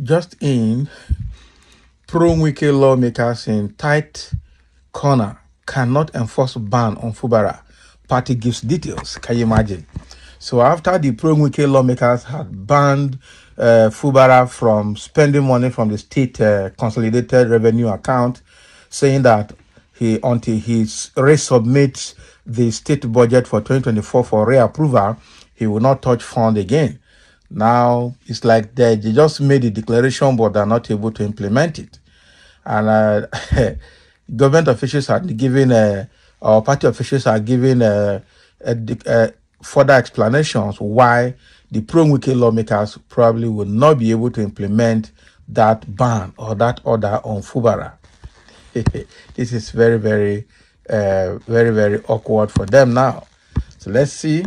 Just in, Pro-Wike lawmakers in tight corner cannot enforce ban on Fibara. Party gives details. Can you imagine? So after the Pro-Wike lawmakers had banned Fibara from spending money from the state consolidated revenue account, saying that until he resubmits the state budget for 2024 for reapproval, he will not touch fund again. Now it's like they just made a declaration, but they're not able to implement it. And government officials are giving, or party officials are giving further explanations why the Pro-Wike lawmakers probably will not be able to implement that ban or that order on Fibara. This is very, very, very awkward for them now. So let's see.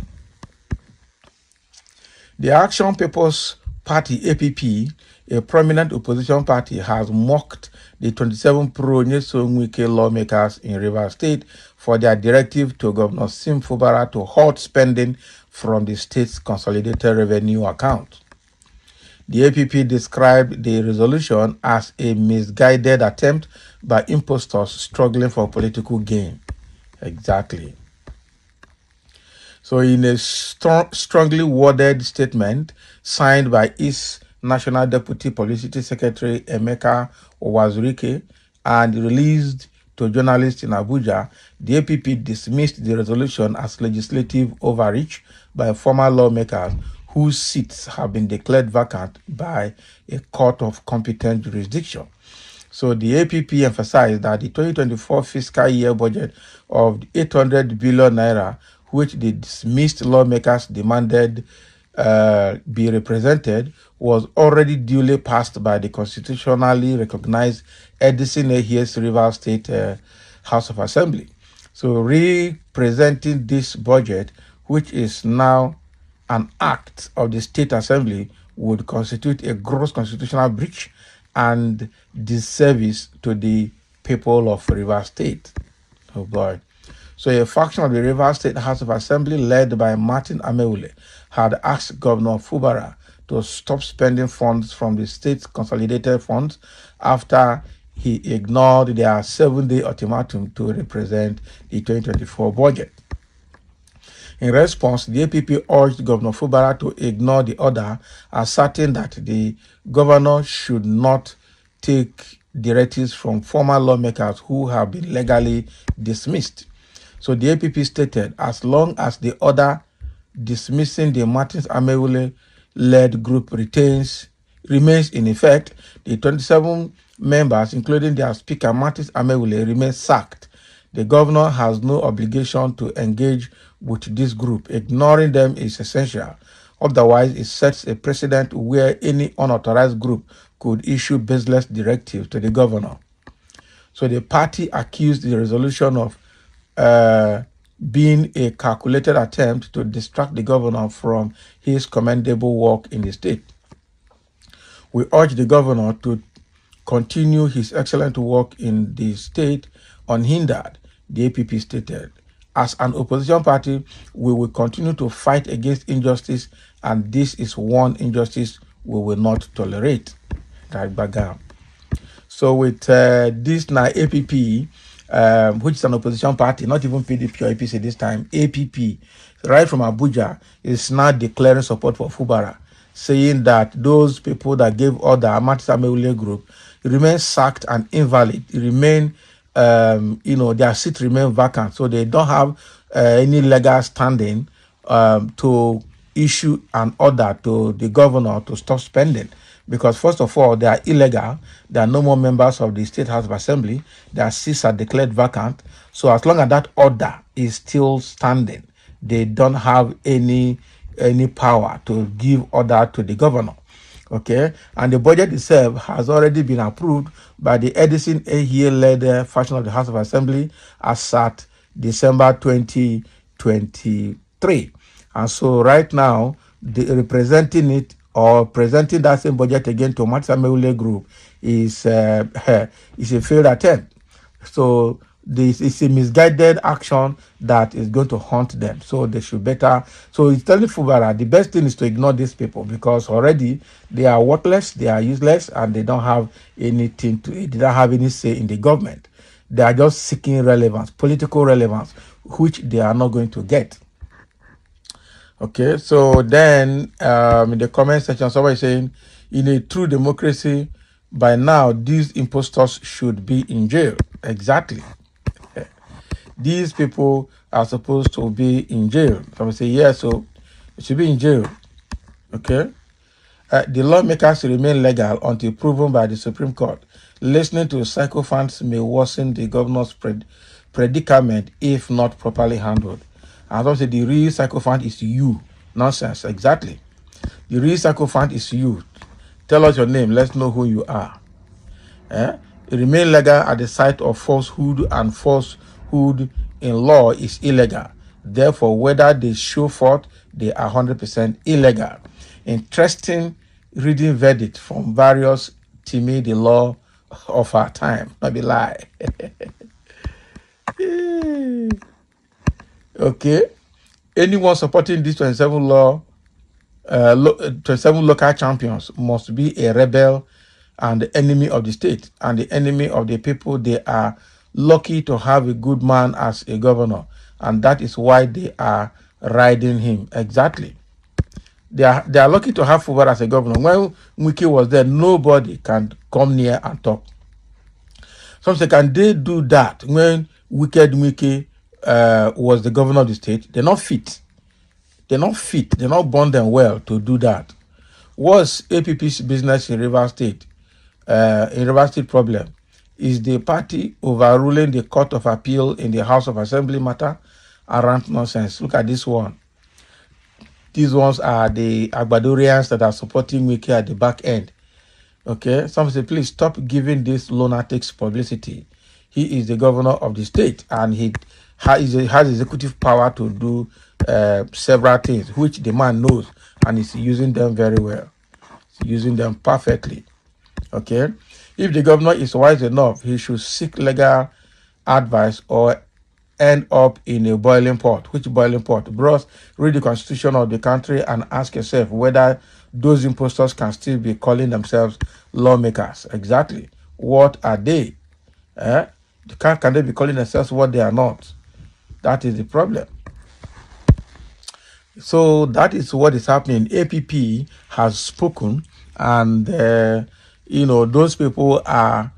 The Action People's Party, APP, a prominent opposition party, has mocked the 27 pro-Nyesom lawmakers in Rivers State for their directive to Governor Sim Fibara to halt spending from the state's consolidated revenue account. The APP described the resolution as a misguided attempt by impostors struggling for political gain. Exactly. So in a strongly worded statement signed by East National Deputy Publicity Secretary Emeka Owazurike and released to journalists in Abuja, the APP dismissed the resolution as legislative overreach by former lawmakers whose seats have been declared vacant by a court of competent jurisdiction. So the APP emphasized that the 2024 fiscal year budget of 800 billion naira, which the dismissed lawmakers demanded be represented, was already duly passed by the constitutionally recognized Edison Ehies Rivers State House of Assembly. So representing this budget, which is now an act of the State Assembly, would constitute a gross constitutional breach and disservice to the people of Rivers State. Oh boy. So a faction of the Rivers State House of Assembly led by Martin Ameule had asked Governor Fibara to stop spending funds from the state's consolidated funds after he ignored their 7-day ultimatum to represent the 2024 budget. In response, the APP urged Governor Fibara to ignore the order, asserting that the governor should not take directives from former lawmakers who have been legally dismissed. So the APP stated, as long as the order dismissing the Martins Ameule-led group remains in effect, the 27 members, including their speaker Martins Ameule, remain sacked. The governor has no obligation to engage with this group. Ignoring them is essential. Otherwise, it sets a precedent where any unauthorized group could issue baseless directives to the governor. So the party accused the resolution of being a calculated attempt to distract the governor from his commendable work in the state. We urge the governor to continue his excellent work in the state unhindered, the APP stated. As an opposition party, we will continue to fight against injustice, and this is one injustice we will not tolerate. Right back down. So with this now APP, which is an opposition party, not even PDP or APC this time, APP, right from Abuja, is now declaring support for Fibara, saying that those people that gave order, Martins Ameule group, remain sacked and invalid, remain, their seat remain vacant, so they don't have any legal standing to issue an order to the governor to stop spending. Because first of all, they are illegal. They are no more members of the State House of Assembly. Their seats are declared vacant. So as long as that order is still standing, they don't have any power to give order to the governor. Okay, and the budget itself has already been approved by the Edison Ehies-led faction of the House of Assembly as at December 2023. And so right now, representing it or presenting that same budget again to Martins Ameule group is a failed attempt. So this is a misguided action that is going to haunt them. So they should better. So it's telling Fibara the best thing is to ignore these people because already they are worthless, they are useless, and they don't have anything to. They don't have any say in the government. They are just seeking relevance, political relevance, which they are not going to get. Okay, so then in the comment section, somebody is saying, in a true democracy, by now these impostors should be in jail. Exactly. These people are supposed to be in jail. Somebody say, yes, so it should be in jail. Okay. The lawmakers remain legal until proven by the Supreme Court. Listening to sycophants may worsen the governor's predicament if not properly handled. And also, the real sycophant is you. Nonsense. Exactly. The real sycophant is you. Tell us your name. Let's know who you are. Remain legal at the site of falsehood, and falsehood in law is illegal. Therefore, whether they show forth, they are 100% illegal. Interesting reading verdict from various timid the law of our time. Not be lie. Okay. Anyone supporting this 27 local champions must be a rebel and the enemy of the state and the enemy of the people. They are lucky to have a good man as a governor, and that is why they are riding him. Exactly. They are lucky to have Fibara as a governor. When Wike was there, nobody can come near and talk. Some say, can they do that when wicked Wike was the governor of the state? They're not fit. They're not fit. They're not born them well to do that. What's APP's business in Rivers State? In Rivers State problem is the party overruling the Court of Appeal in the House of Assembly matter. Around nonsense. Look at this one. These ones are the Agbadorians that are supporting Wike at the back end. Okay, some say, please stop giving this lunatics publicity. He is the governor of the state, and he has executive power to do several things, which the man knows, and is using them very well. He's using them perfectly. Okay, if the governor is wise enough, he should seek legal advice or end up in a boiling pot. Which boiling pot? Bros, read the constitution of the country and ask yourself whether those impostors can still be calling themselves lawmakers. Exactly. What are they? Can they be calling themselves what they are not? That is the problem. So that is what is happening. APP has spoken, and those people are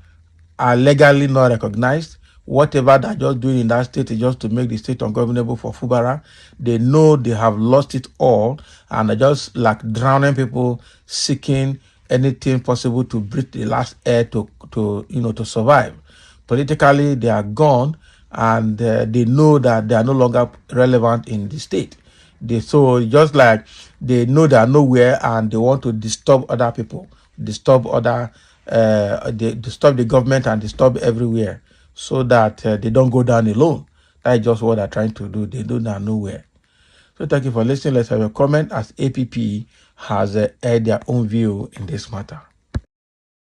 legally not recognized. Whatever they're just doing in that state is just to make the state ungovernable for Fibara. They know they have lost it all, and they're just like drowning people, seeking anything possible to breathe the last air to survive. Politically, they are gone, and they know that they are no longer relevant in the state. So just like they know they are nowhere, and they want to disturb other people, disturb the government, and disturb everywhere, so that they don't go down alone. That's just what they're trying to do. They do not nowhere. So thank you for listening. Let's have a comment as APP has aired their own view in this matter.